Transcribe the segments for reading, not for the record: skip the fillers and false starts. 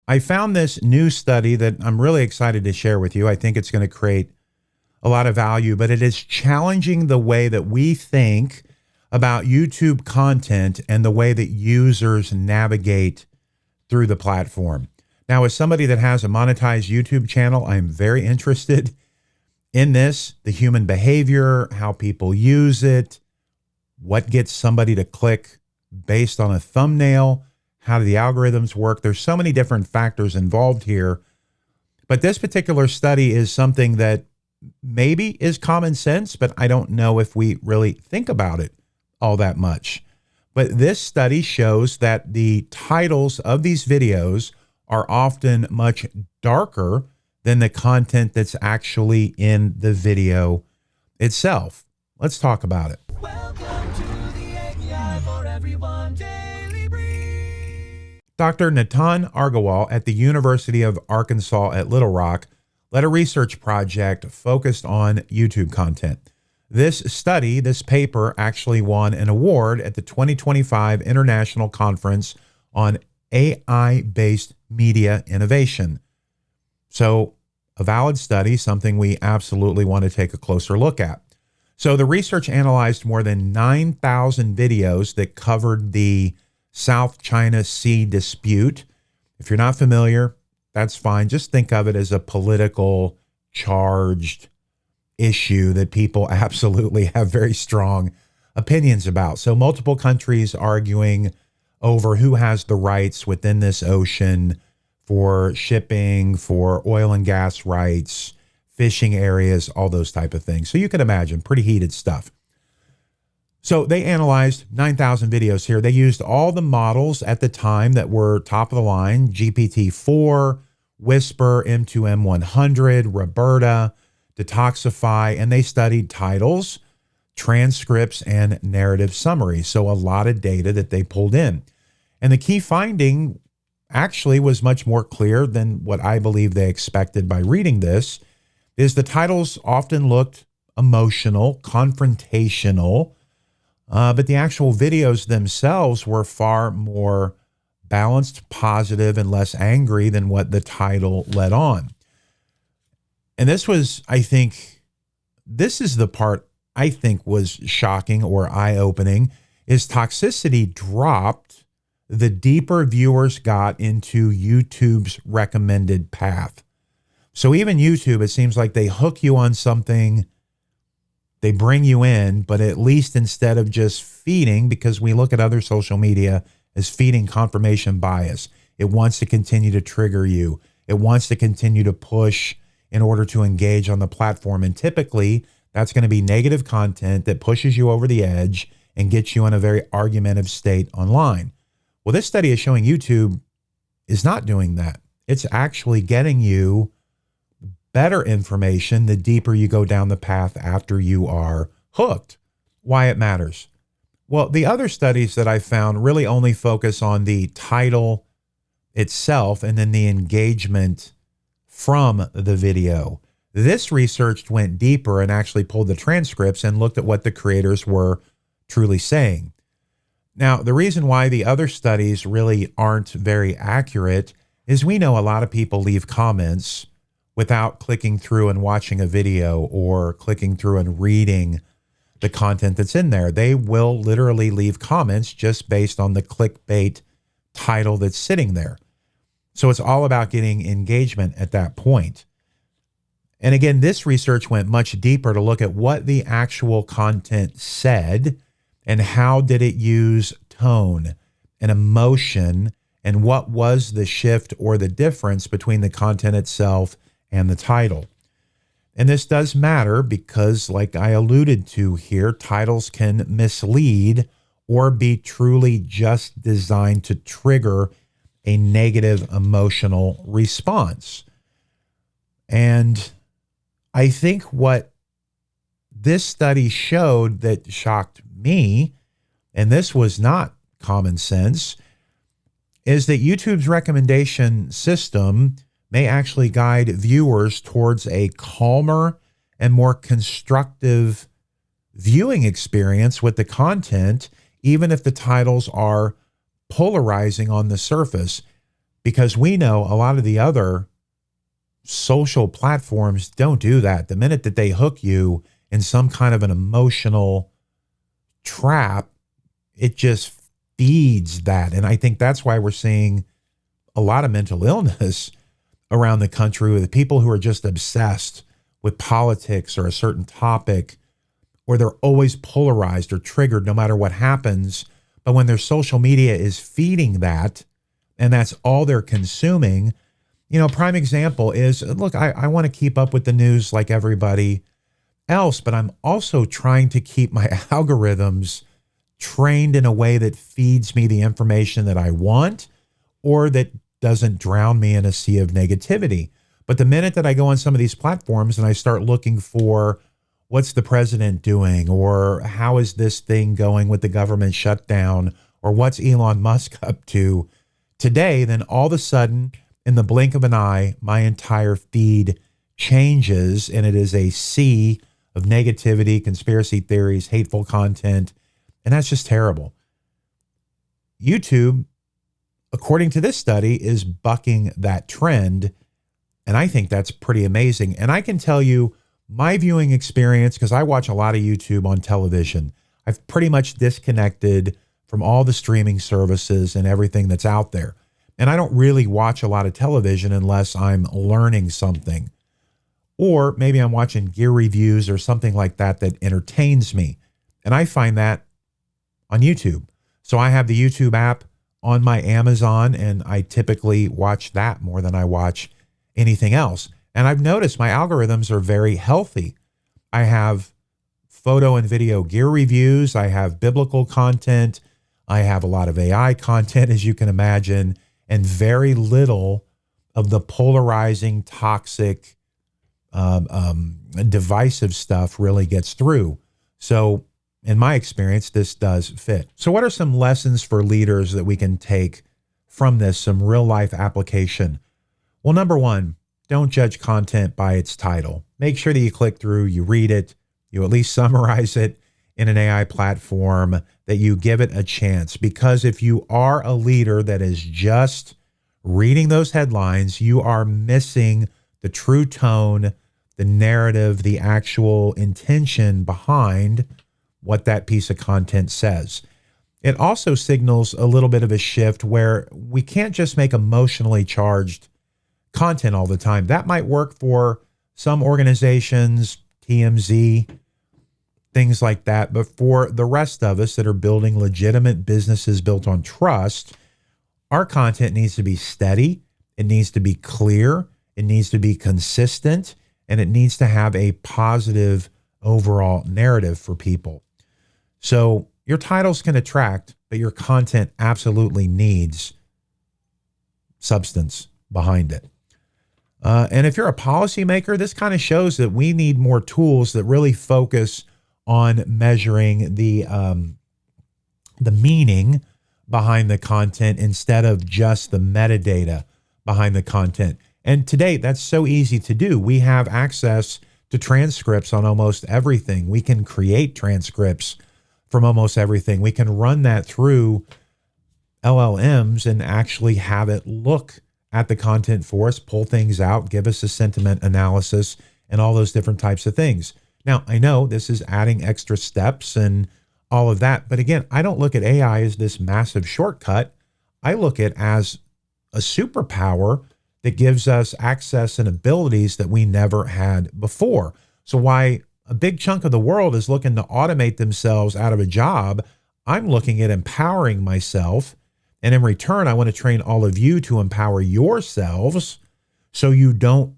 I found this new study that I'm really excited to share with you. I think it's going to create a lot of value, but it is challenging the way that we think about YouTube content and the way that users navigate through the platform. Now, as somebody that has a monetized YouTube channel, I'm very interested in this, the human behavior, how people use it, what gets somebody to click based on a thumbnail, how do the algorithms work? There's so many different factors involved here. But this particular study is something that maybe is common sense, but I don't know if we really think about it all that much. But this study shows that the titles of these videos are often much darker than the content that's actually in the video itself. Let's talk about it. Welcome to the API for Everyone Daily Brief. Dr. Nitin Agarwal at the University of Arkansas at Little Rock led a research project focused on YouTube content. This study, this paper, actually won an award at the 2025 International Conference on AI-based Media Innovation. So a valid study, something we absolutely want to take a closer look at. So the research analyzed more than 9,000 videos that covered the South China Sea dispute. If you're not familiar, that's fine. Just think of it as a political charged issue that people absolutely have very strong opinions about. So multiple countries arguing over who has the rights within this ocean for shipping, for oil and gas rights, fishing areas, all those type of things. So you can imagine pretty heated stuff. So they analyzed 9,000 videos here. They used all the models at the time that were top of the line: GPT-4, Whisper, M2M100, Roberta, Detoxify, and they studied titles, transcripts, and narrative summaries. So a lot of data that they pulled in. And the key finding actually was much more clear than what I believe they expected by reading this, is the titles often looked emotional, confrontational, but the actual videos themselves were far more balanced, positive, and less angry than what the title led on. And this was, I think, this is the part I think was shocking or eye-opening, is Toxicity dropped the deeper viewers got into YouTube's recommended path. So even YouTube, it seems like they hook you on something, they bring you in, but at least instead of just feeding, because we look at other social media as feeding confirmation bias, it wants to continue to trigger you. It wants to continue to push in order to engage on the platform. And typically that's going to be negative content that pushes you over the edge and gets you in a very argumentative state online. Well, this study is showing YouTube is not doing that. It's actually getting you better information the deeper you go down the path after you are hooked. Why it matters. Well, the other studies that I found really only focus on the title itself and then the engagement from the video. This research went deeper and actually pulled the transcripts and looked at what the creators were truly saying. Now, the reason why the other studies really aren't very accurate is we know a lot of people leave comments without clicking through and watching a video or clicking through and reading the content that's in there. They will literally leave comments just based on the clickbait title that's sitting there. So it's all about getting engagement at that point. And again, this research went much deeper to look at what the actual content said and how did it use tone and emotion and what was the shift or the difference between the content itself and the title. And this does matter because, like I alluded to here, titles can mislead or be truly just designed to trigger a negative emotional response. And I think what this study showed that shocked me, and this was not common sense, is that YouTube's recommendation system may actually guide viewers towards a calmer and more constructive viewing experience with the content, even if the titles are polarizing on the surface. because we know a lot of the other social platforms don't do that. The minute that they hook you in some kind of an emotional trap, it just feeds that. And I think that's why we're seeing a lot of mental illness around the country with people who are just obsessed with politics or a certain topic, or they're always polarized or triggered no matter what happens. But when their social media is feeding that, and that's all they're consuming, you know, prime example is, look, I want to keep up with the news like everybody else, but I'm also trying to keep my algorithms trained in a way that feeds me the information that I want, or that doesn't drown me in a sea of negativity. But the minute that I go on some of these platforms and I start looking for what's the president doing, or how is this thing going with the government shutdown, or what's Elon Musk up to today, then all of a sudden, in the blink of an eye, my entire feed changes, and it is a sea of negativity, conspiracy theories, hateful content, and that's just terrible. YouTube, according to this study, is bucking that trend, and I think that's pretty amazing. And I can tell you my viewing experience, because I watch a lot of YouTube on television. I've pretty much disconnected from all the streaming services and everything that's out there. And I don't really watch a lot of television unless I'm learning something, or maybe I'm watching gear reviews or something like that that entertains me. And I find that on YouTube. So I have the YouTube app on my Amazon, and I typically watch that more than I watch anything else. And I've noticed my algorithms are very healthy. I have photo and video gear reviews. I have biblical content. I have a lot of AI content, as you can imagine, and very little of the polarizing, toxic, divisive stuff really gets through. So in my experience, this does fit. So what are some lessons for leaders that we can take from this, some real life application? Well, number one, don't judge content by its title. Make sure that you click through, you read it, you at least summarize it in an AI platform, that you give it a chance. Because if you are a leader that is just reading those headlines, you are missing the true tone, the narrative, the actual intention behind what that piece of content says. It also signals a little bit of a shift where we can't just make emotionally charged content all the time. That might work for some organizations, TMZ, things like that. But for the rest of us that are building legitimate businesses built on trust, our content needs to be steady. It needs to be clear. It needs to be consistent, and it needs to have a positive overall narrative for people. So your titles can attract, but your content absolutely needs substance behind it. And if you're a policymaker, this kind of shows that we need more tools that really focus on measuring the meaning behind the content instead of just the metadata behind the content. And today, that's so easy to do. We have access to transcripts on almost everything. We can create transcripts from almost everything. We can run that through LLMs and actually have it look at the content for us, pull things out, give us a sentiment analysis, and all those different types of things. Now, I know this is adding extra steps and all of that, but again, I don't look at AI as this massive shortcut. I look at it as a superpower that gives us access and abilities that we never had before. So why a big chunk of the world is looking to automate themselves out of a job, I'm looking at empowering myself. And in return, I want to train all of you to empower yourselves so you don't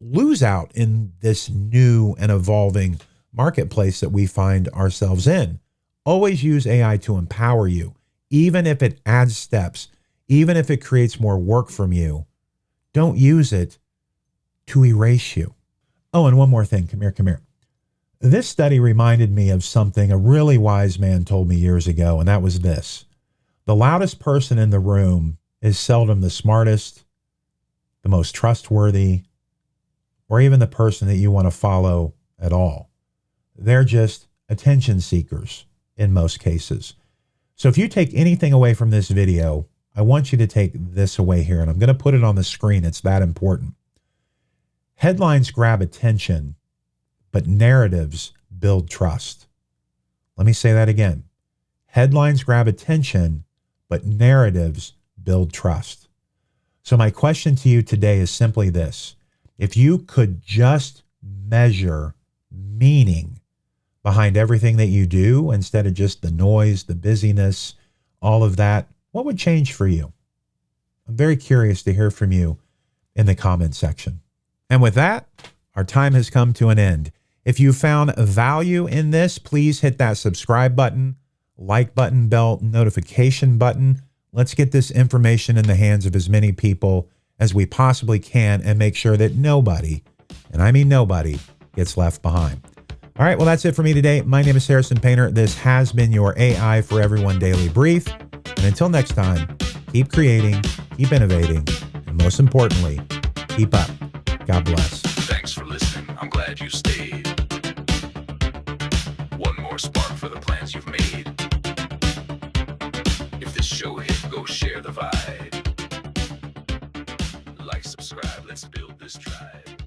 lose out in this new and evolving marketplace that we find ourselves in. Always use AI to empower you, even if it adds steps, even if it creates more work from you. Don't use it to erase you. Oh, and one more thing. Come here. This study reminded me of something a really wise man told me years ago, and that was this. The loudest person in the room is seldom the smartest, the most trustworthy, or even the person that you want to follow at all. They're just attention seekers in most cases. So if you take anything away from this video, I want you to take this away here, and I'm going to put it on the screen. It's that important. Headlines grab attention, but narratives build trust. Let me say that again. Headlines grab attention, but narratives build trust. So my question to you today is simply this. If you could just measure meaning behind everything that you do instead of just the noise, the busyness, all of that, what would change for you? I'm very curious to hear from you in the comment section. And with that, our time has come to an end. If you found value in this, please hit that subscribe button, like button, bell notification button. Let's get this information in the hands of as many people as we possibly can and make sure that nobody, and I mean nobody, gets left behind. All right, well, that's it for me today. My name is Harrison Painter. This has been your AI for Everyone Daily Brief. And until next time, keep creating, keep innovating, and most importantly, keep up. God bless. Thanks for listening. I'm glad you stayed. One more spark for the plans you've made. If this show hit, go share the vibe. Like, subscribe, let's build this tribe.